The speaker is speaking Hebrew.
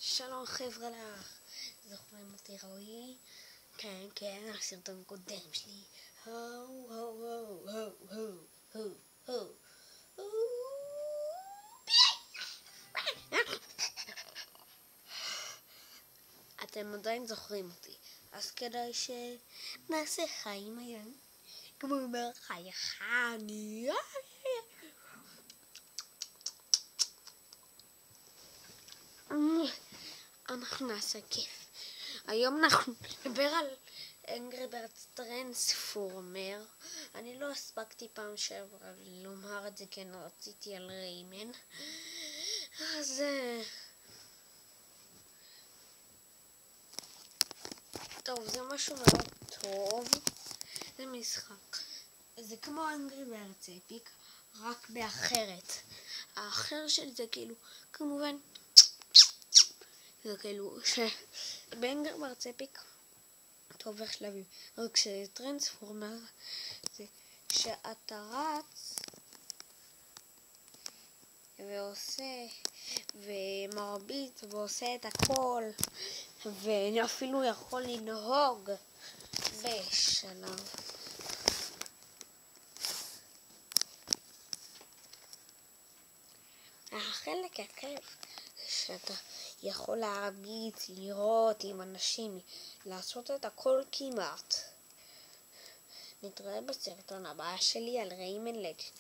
שלום חבר'ה לך, זוכרים אותי רועי? כן, הסרטון קודם שלי. אתם עדיין זוכרים אותי, אז כדאי שנעשה חיים היום. כמו אומר חי חני. אנחנו נעשה כיף. היום אנחנו נדבר על Angry Birds Transformer. אני לא הספקתי פעם שעברה לומר את זה, כן רציתי על ריימן. אז טוב, זה משהו מאוד טוב. זה משחק. זה כמו Angry Birds Epic, רק באחרת. האחר של זה כאילו, כמובן, זה כאילו שבאנגר בארץ אפיק אתה עובר שלבים, רק שטרנספורמר זה שאתה רץ ועושה ומרביץ ועושה את הכל ואפילו יכול לנהוג בשלב. החלק הכיף שאתה יכול להרביץ, לראות עם אנשים, לעשות את הכל כמעט. נתראה בסרטון הבא שלי על ריימן לג'נד.